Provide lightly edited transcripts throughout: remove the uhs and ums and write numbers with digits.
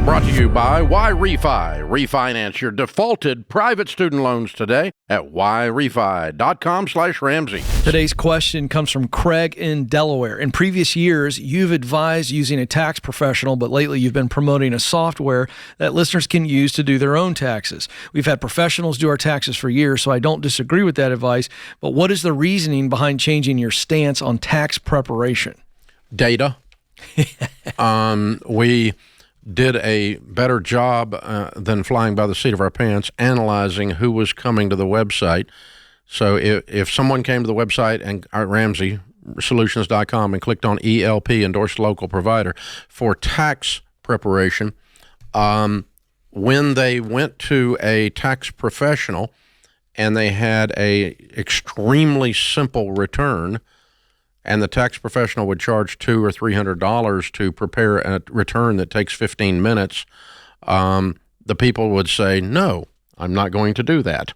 Brought to you by Refi. Refinance your defaulted private student loans today at yrefi.com/Ramsey. Today's question comes from Craig in Delaware. In previous years, you've advised using a tax professional, but lately you've been promoting a software that listeners can use to do their own taxes. We've had professionals do our taxes for years, so I don't disagree with that advice. But what is the reasoning behind changing your stance on tax preparation? Data. We did a better job than flying by the seat of our pants analyzing who was coming to the website. So if someone came to the website and RamseySolutions.com and clicked on ELP, Endorsed Local Provider, for tax preparation, when they went to a tax professional and they had a extremely simple return, and the tax professional would charge $200 or $300 to prepare a return that takes 15 minutes, the people would say, no, I'm not going to do that.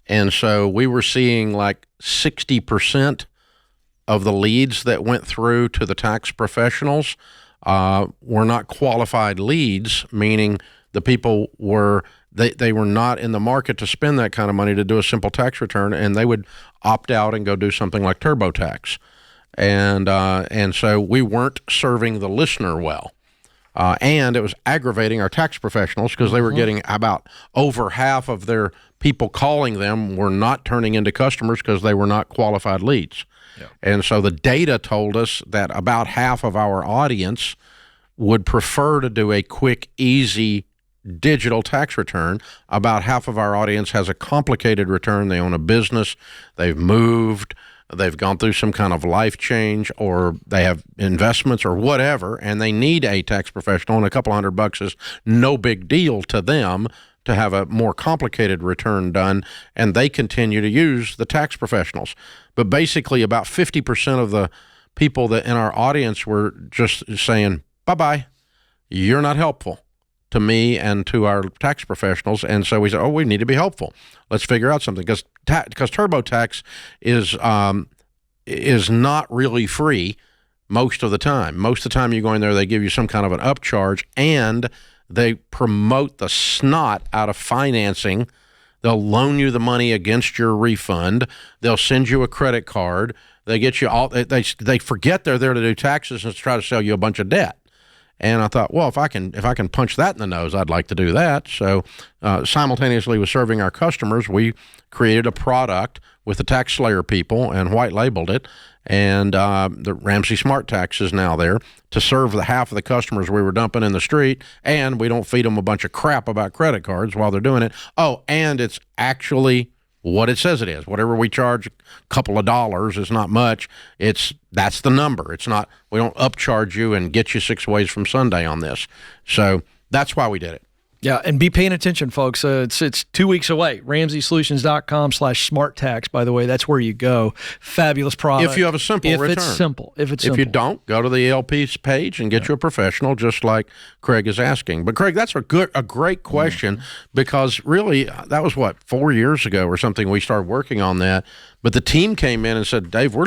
And so we were seeing like 60% of the leads that went through to the tax professionals were not qualified leads, meaning the people were they were not in the market to spend that kind of money to do a simple tax return, and they would opt out and go do something like TurboTax. And so we weren't serving the listener well. And it was aggravating our tax professionals because they were getting about over half of their people calling them were not turning into customers because they were not qualified leads. Yeah. And so the data told us that about half of our audience would prefer to do a quick, easy digital tax return. About half of our audience has a complicated return. They own a business, they've moved, they've gone through some kind of life change, or they have investments or whatever, and they need a tax professional, and a couple $100 is no big deal to them to have a more complicated return done, and they continue to use the tax professionals. But basically about 50% of the people that in our audience were just saying, bye-bye, you're not helpful to me and to our tax professionals. And so we said, we need to be helpful. Let's figure out something, because TurboTax is not really free most of the time. Most of the time you go in there, they give you some kind of an upcharge, and they promote the snot out of financing. They'll loan you the money against your refund. They'll send you a credit card. They get you all. They forget they're there to do taxes and try to sell you a bunch of debt. And I thought, well, if I can punch that in the nose, I'd like to do that. So simultaneously with serving our customers, we created a product with the Tax Slayer people and white labeled it. And the Ramsey Smart Tax is now there to serve the half of the customers we were dumping in the street. And we don't feed them a bunch of crap about credit cards while they're doing it. Oh, and it's actually what it says it is. Whatever we charge, a couple of dollars is not much. That's the number. It's not, we don't upcharge you and get you 6 ways from Sunday on this. So that's why we did it. Yeah, and be paying attention, folks. It's 2 weeks away. RamseySolutions.com/SmartTax, by the way. That's where you go. Fabulous product. If you have a simple return. If it's simple. If you don't, go to the ELP's page and get you a professional, just like Craig is asking. But Craig, that's a great question, because really that was 4 years ago or something we started working on that. But the team came in and said, Dave, we're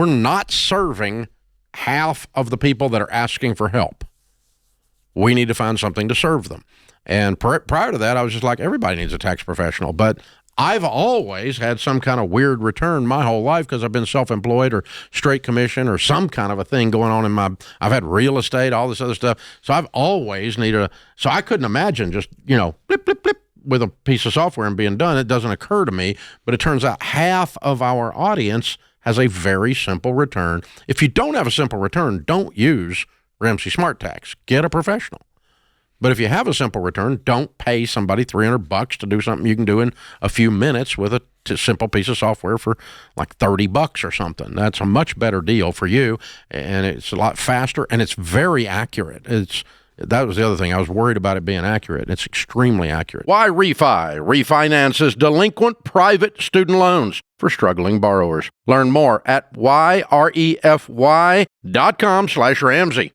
not serving half of the people that are asking for help. We need to find something to serve them. And prior to that, I was just like, everybody needs a tax professional. But I've always had some kind of weird return my whole life because I've been self-employed or straight commission or some kind of a thing going on I've had real estate, all this other stuff. So I've always needed so I couldn't imagine just, blip, blip, blip with a piece of software and being done. It doesn't occur to me, but it turns out half of our audience has a very simple return. If you don't have a simple return, don't use Ramsey Smart Tax. Get a professional. But if you have a simple return, don't pay somebody $300 to do something you can do in a few minutes with a simple piece of software for like $30 or something. That's a much better deal for you, and it's a lot faster, and it's very accurate. That was the other thing. I was worried about it being accurate. It's extremely accurate. Refi refinances delinquent private student loans for struggling borrowers. Learn more at YREFY.com/Ramsey.